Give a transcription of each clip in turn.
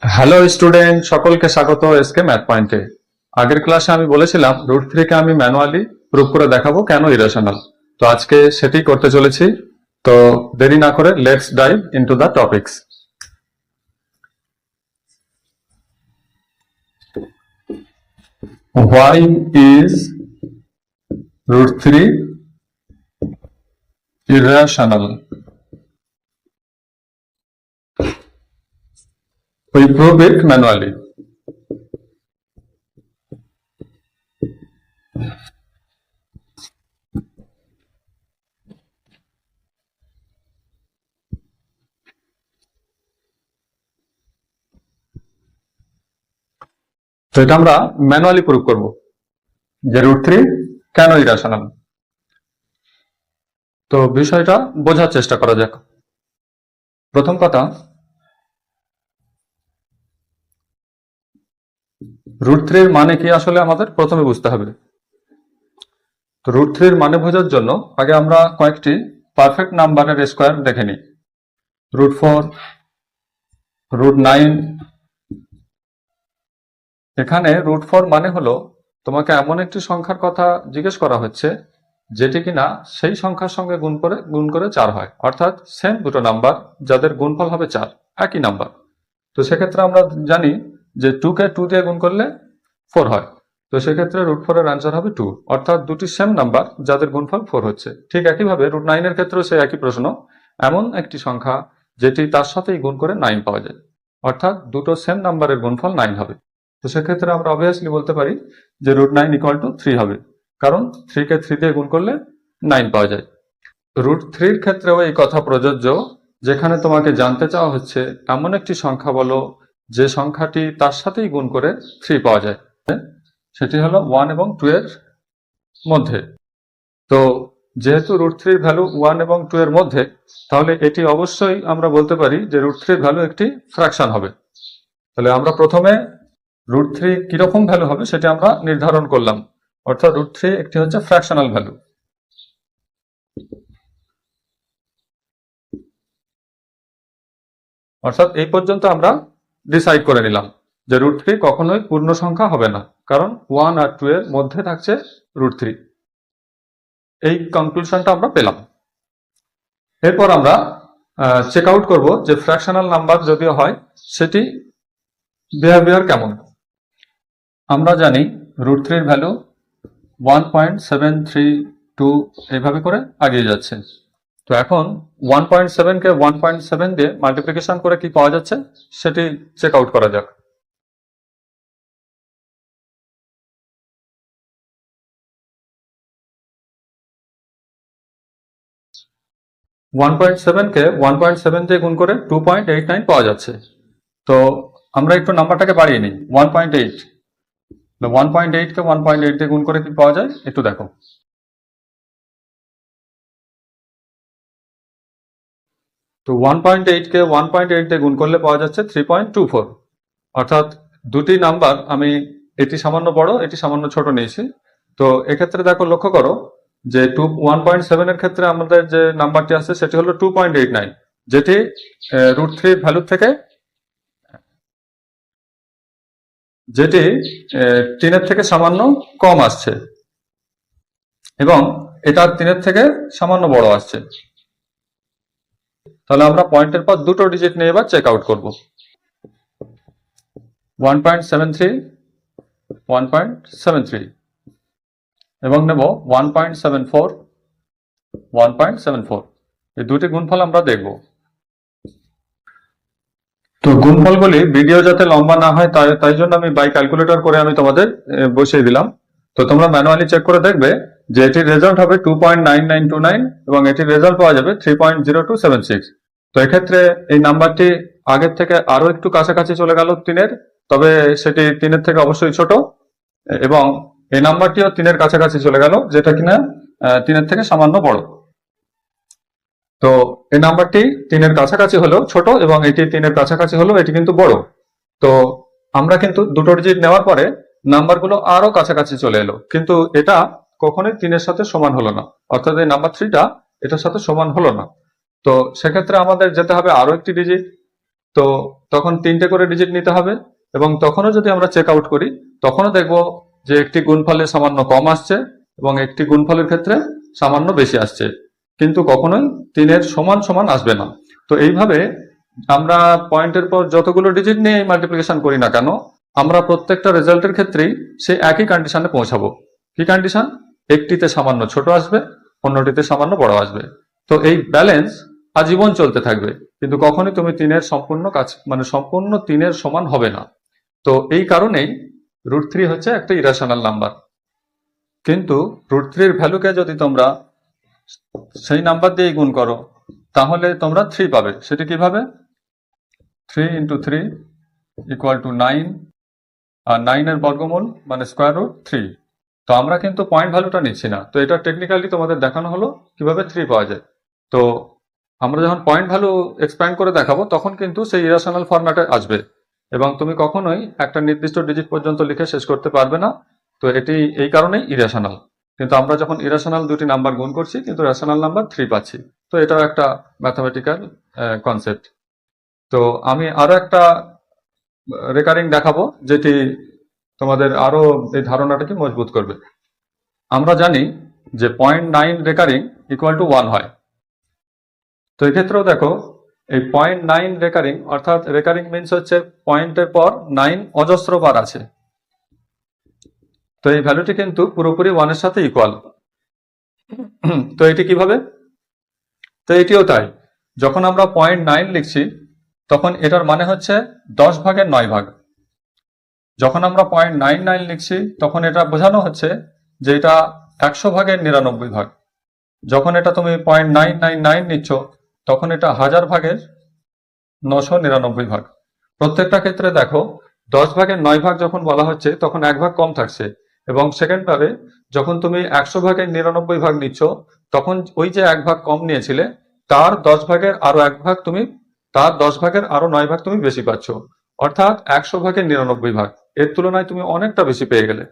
Hello student, সকলকে স্বাগত SK math পয়েন্টে। আগের ক্লাসে আমি বলেছিলাম √3 কে আমি ম্যানুয়ালি প্রুভ করে দেখাবো কেন ইরেশনাল। তো আজকে সেটি করতে চলেছি। তো দেরি না করে let's dive into the topics. Why is √3 irrational? We prove it manually. তো এটা আমরা ম্যানুয়ালি প্রুভ করব যে √3 কেন ইরেশনাল। তো বিষয়টা বোঝার চেষ্টা করা যাক। প্রথম কথা, √3 এর মানে কি আসলে আমাদের প্রথমে বুঝতে হবে। তো √3 এর মানে বোঝার জন্য আগে আমরা কয়েকটি পারফেক্ট নাম্বারের স্কোয়ার দেখে নিই। √4, √9। এখানে √4 মানে হলো তোমাকে এমন একটি সংখ্যার কথা জিজ্ঞেস করা হচ্ছে যেটি কিনা সেই সংখ্যার সঙ্গে গুণ করে 4 হয়, অর্থাৎ সেম দুটো নাম্বার যাদের গুণফল হবে 4, একই নাম্বার। তো সেক্ষেত্রে আমরা জানি যে 2 কে 2 দিয়ে গুণ করলে 4 হয়। তো সেক্ষেত্রে √4 এর আনসার হবে 2, অর্থাৎ দুটি সেম নাম্বার যাদের গুণফল 4 হচ্ছে। ঠিক একইভাবে √9 এর ক্ষেত্রেও সেই একই প্রশ্ন, এমন একটি সংখ্যা যেটি তার সাথেই গুণ করে 9 পাওয়া যায়, অর্থাৎ দুটো সেম নাম্বারের গুণফল 9 হবে। তো সেক্ষেত্রে আমরা অবভিয়াসলি বলতে পারি যে √9 = 3 হবে, কারণ 3 কে 3 দিয়ে গুণ করলে 9 পাওয়া যায়। √3 এর ক্ষেত্রেও এই কথা প্রযোজ্য, যেখানে তোমাকে জানতে চাওয়া হচ্ছে এমন একটি সংখ্যা বলো যে সংখ্যাটি তার সাথেই গুণ করে 3 পাওয়া যায়, সেটি হলো 1 এবং 2 এর মধ্যে। তো যেহেতু √3 এর ভ্যালু 1 এবং 2 এর মধ্যে, তাহলে এটি অবশ্যই আমরা বলতে পারি যে √3 এর ভ্যালু একটি ফ্র্যাকশন হবে। তাহলে আমরা প্রথমে √3 কিরকম ভ্যালু হবে সেটা আমরা নির্ধারণ করলাম, অর্থাৎ √3 একটি হচ্ছে ফ্র্যাকশনাল ভ্যালু। অর্থাৎ এই পর্যন্ত আমরা ডিসাইড করে নিলাম যে √3 কখনোই পূর্ণ সংখ্যা হবে না, কারণ 1 আর 2 এর মধ্যে থাকছে √3। এই কনক্লুশনটা আমরা পেলাম। এরপর আমরা চেক আউট করবো যে ফ্র্যাকশনাল নাম্বার যদিও হয় সেটি বিহেভিয়ার কেমন। আমরা জানি √3 এর ভ্যালু 1.732 এইভাবে করে আগিয়ে যাচ্ছে। তো এখন 1.7 কে 1.7 দিয়ে মাল্টিপ্লিকেশন করে কি পাওয়া যাচ্ছে সেটি চেক আউট করা যাক। 1.7 কে 1.7 দিয়ে গুণ করে 2.89 পাওয়া যাচ্ছে। তো আমরা একটু নাম্বারটাকে বাড়িয়ে নিই, 1.8। 1.8 কে 1.8 দিয়ে গুণ করে কি পাওয়া যায় একটু দেখো। তো 1.8 কে 1.8 দিয়ে গুণ করলে পাওয়া যাচ্ছে 3.24, অর্থাৎ দুটি নাম্বার আমি এটি সামান্য বড় এটি সামান্য ছোট নিয়েছি। তো এক্ষেত্রে দেখো, লক্ষ্য করো যে 1.7 এর ক্ষেত্রে আমাদের যে নাম্বারটি আছে সেটি হলো 2.89, যেটি √3 ভ্যালু থেকে যেটি 3 এর থেকে সামান্য কম আসছে, এবং এটা 3 এর থেকে সামান্য বড় আসছে। তাহলে আমরা পয়েন্টের পর দুটো ডিজিট নিয়ে এবার চেক আউট করবো। 1.73, 1.73 এবং নেব 1.74, 1.74। এই দুটি গুণফল আমরা দেখব। তো গুণফলগুলি ভিডিও যাতে লম্বা না হয় তাই জন্য আমি বাই ক্যালকুলেটর করে আমি তোমাদের বসিয়ে দিলাম। তো তোমরা ম্যানুয়ালি চেক করে দেখবে যে এটির রেজাল্ট হবে 2.9929 এবং এটির রেজাল্ট পাওয়া যাবে 3.0276। তো এক্ষেত্রে এই নাম্বারটি আগের থেকে আরো একটু কাছাকাছি চলে গেল 3-এর, তবে সেটি 3-এর থেকে অবশ্যই ছোট, এবং এই নাম্বারটিও 3-এর কাছাকাছি চলে গেল, যেটা কিনা 3-এর থেকে সামান্য বড়। তো এই নাম্বারটি 3-এর কাছাকাছি হলেও ছোট এবং এটি 3-এর কাছাকাছি হলেও এটি কিন্তু বড়। তো আমরা কিন্তু দুটো ডিজিট নেওয়ার পরে নাম্বারগুলো আরো কাছাকাছি চলে এলো, কিন্তু এটা কখনোই 3-এর সাথে সমান হলো না, অর্থাৎ এই নাম্বার 3টা এটার সাথে সমান হলো না। তো সেক্ষেত্রে আমাদের যেতে হবে আরো একটি ডিজিট। তো তখন 3টে করে ডিজিট নিতে হবে, এবং তখনও যদি আমরা চেক আউট করি তখনও দেখবো যে একটি গুণফলে সামান্য কম আসছে এবং একটি গুণফলের ক্ষেত্রে সামান্য বেশি আসছে, কিন্তু কখনোই 3-এর সমান সমান আসবে না। তো এইভাবে আমরা পয়েন্টের পর যতগুলো ডিজিট নিয়ে মাল্টিপ্লিকেশন করি না কেন, আমরা প্রত্যেকটা রেজাল্টের ক্ষেত্রেই সেই একই কন্ডিশনে পৌঁছাবো। কি কন্ডিশন? একটিতে সামান্য ছোট আসবে, অন্যটিতে সামান্য বড় আসবে। তো এই ব্যালেন্স আজীবন চলতে থাকবে, কিন্তু কখনোই তুমি 3-এর সম্পূর্ণ কাজ মানে সম্পূর্ণ 3-এর সমান হবে না। তো এই কারণেই √3 হচ্ছে একটা ইরেশনাল নাম্বার। কিন্তু √3 এর ভ্যালুকে যদি তোমরা সেই নাম্বার দিয়ে গুণ করো তাহলে তোমরা 3 পাবে। সেটা কিভাবে? 3 × 3 = 9, আর 9 এর বর্গমূল মানে √3। তো আমরা কিন্তু পয়েন্ট ভ্যালুটা নিচ্ছি না, তো এটা টেকনিক্যালি তোমাদের দেখানো হলো কিভাবে 3 পাওয়া যায়। তো আমরা যখন পয়েন্ট ভ্যালু এক্সপ্যান্ড করে দেখাবো তখন কিন্তু সেই ইরেশনাল ফরম্যাটে আসবে, এবং তুমি কখনোই একটা নির্দিষ্ট ডিজিট পর্যন্ত লিখে শেষ করতে পারবে না। তো এটি এই কারণেই ইরেশনাল। কিন্তু আমরা যখন ইরেশনাল দুটি নাম্বার গুণ করছি কিন্তু রেশনাল নাম্বার 3 পাচ্ছি। তো এটাও একটা ম্যাথমেটিক্যাল কনসেপ্ট। তো আমি আরো একটা রেকারিং দেখাবো যেটি তোমাদের আরো এই ধারণাটাকে মজবুত করবে। আমরা জানি যে 0.9 রেকারিং = 1 হয়। তো এক্ষেত্রেও দেখো এই 0.9 রেকারিং, অর্থাৎ রেকারিং মিনস হচ্ছে পয়েন্টের পর 9 অজস্র বার আছে। তো এই ভ্যালুটি কিন্তু পুরোপুরি 1 এর সাথে ইকুয়াল। তো এটি কিভাবে? তো এটিও তাই, যখন আমরা 0.9 লিখছি তখন এটার মানে হচ্ছে 10/9 যখন আমরা 0.99 লিখছি তখন এটা বোঝানো হচ্ছে যে এটা 100/99। যখন এটা তুমি 0.999 নিচ্ছ তখন এটা 1000/999। প্রত্যেকটা ক্ষেত্রে দেখো 10/9 যখন বলা হচ্ছে তখন 1 ভাগ কম থাকছে, এবং সেকেন্ড ভাবে যখন তুমি 100/99 নিচ্ছ তখন ওই যে 1 ভাগ কম নিয়েছিলে তার 10 ভাগের আরো 1 ভাগ তুমি, তার 10 ভাগের আরো 9 ভাগ তুমি বেশি পাচ্ছ, অর্থাৎ 100/99। এর তুলনায় তুমি অনেকটা বেশি পেয়ে গেলে।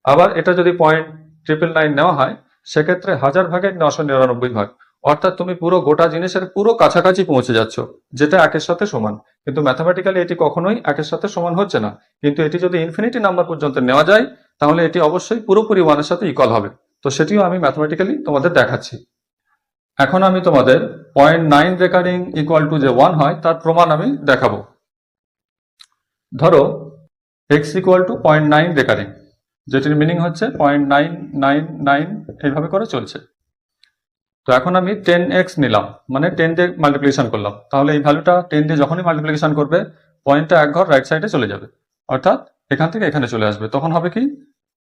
আবার এটা যদি 0.999 নেওয়া হয় সেক্ষেত্রে 1000/999, অর্থাৎ তুমি পুরো গোটা জিনিসের পুরো কাছাকাছি পৌঁছে যাচ্ছ, যেটা 1-এর সাথে সমান। কিন্তু ম্যাথামেটিক্যালি এটি কখনোই 1-এর সাথে সমান হচ্ছে না, কিন্তু এটি যদি ইনফিনিটি নাম্বার পর্যন্ত নেওয়া যায় তাহলে এটি অবশ্যই পুরোপুরি 1-এর সাথে ইকুয়াল হবে। তো সেটিও আমি ম্যাথামেটিক্যালি তোমাদের দেখাচ্ছি। এখন আমি তোমাদের 0.9 রেকারিং = যে 1 হয় তার প্রমাণ আমি দেখাবো। ধরো x = 0.9 রেকারিং, যেটির মিনিং হচ্ছে 0.999 এইভাবে করে চলছে। তো এখন আমি 10x নিলাম, মানে 10 দিয়ে মাল্টিপ্লিকেশন করলাম, তাহলে এই ভ্যালুটা 10 দিয়ে যখনই মাল্টিপ্লিকেশন করবে পয়েন্টটা এক ঘর রাইট সাইডে চলে যাবে, অর্থাৎ এখান থেকে এখানে চলে আসবে। তখন হবে কি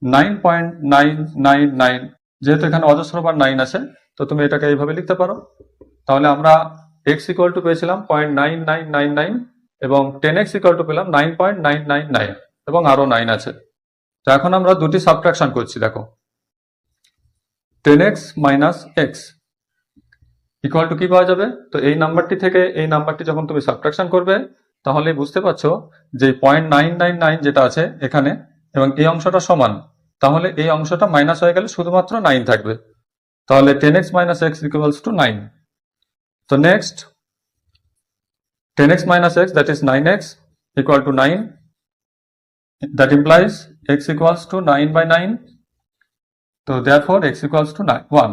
9.999, যেহেতু এখানে অজস্র বার 9 আছে তো তুমি এটাকে এইভাবে লিখতে পারো। তাহলে আমরা x = পেয়েছিলাম 0.9999 এবং 10x = পেলাম 9.999 এবং আরো 9 আছে। তো এখন আমরা দুটি সাবট্রাকশন করছি। দেখো 10x - x ইকুয়াল টু কি পাওয়া যাবে? তো এই নাম্বারটি থেকে এই নাম্বারটি যখন তুমি সাবট্রাকশন করবে তাহলে বুঝতে পারছো যে 0.999 যেটা আছে এখানে এবং এই অংশটা সমান, তাহলে এই অংশটা মাইনাস হয়ে গেলে শুধুমাত্র 9 থাকবে। তাহলে 10x - x = 9। তো next 10x - x, that is 9x = 9. That implies x = 9/9. তো therefore x = 1.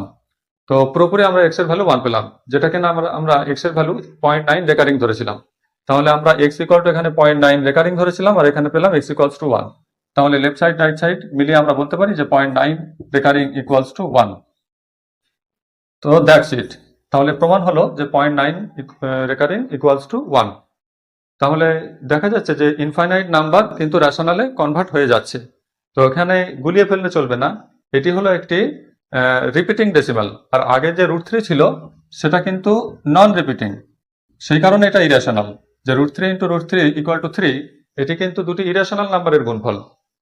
তো পুরোপুরি আমরা x এর ভ্যালু 1 পেলাম, যেটাকে না আমরা x এর ভ্যালু 0.9 রেকারিং ধরেছিলাম। তাহলে আমরা x = এখানে 0.9 রেকারিং ধরেছিলাম আর এখানে পেলাম x = 1। তাহলে লেফট সাইড রাইট সাইড মিলিয়ে আমরা বলতে পারি যে 0.9 রেকারিং = 1। তো দ্যাটস ইট। তাহলে প্রমাণ হলো যে 0.9 রেকারিং = 1। তাহলে দেখা যাচ্ছে যে ইনফাইনাইট নাম্বার কিন্তু রেশনালে কনভার্ট হয়ে যাচ্ছে। তো এখানে গুলিয়ে ফেললে চলবে না, এটি হলো একটি রিপিটিং ডেসিমাল, আর আগে যে √3 ছিল সেটা কিন্তু নন রিপিটিং, সেই কারণে এটা ইরেশনাল। যে √3 × √3 = 3, এটি কিন্তু দুটি ইরেশনাল নাম্বারের গুণফল,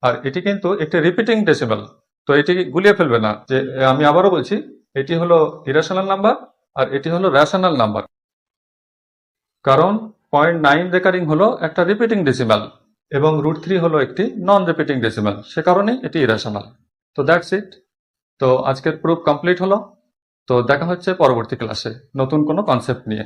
আর এটি কিন্তু একটি রিপিটিং ডেসিমাল। তো এটি গুলিয়ে ফেলবে না। যে আমি আবারও বলছি, এটি হলো ইরেশনাল নাম্বার আর এটি হলো রেশনাল নাম্বার, কারণ 0.9 রেকারিং হলো একটা রিপিটিং ডেসিমাল এবং √3 হলো একটি নন রিপিটিং ডেসিমাল, সে কারণেই এটি ইরেশনাল। তো দ্যাটস ইট। তো আজকের প্রুফ কমপ্লিট হলো। তো দেখা হচ্ছে পরবর্তী ক্লাসে নতুন কোনো কনসেপ্ট নিয়ে।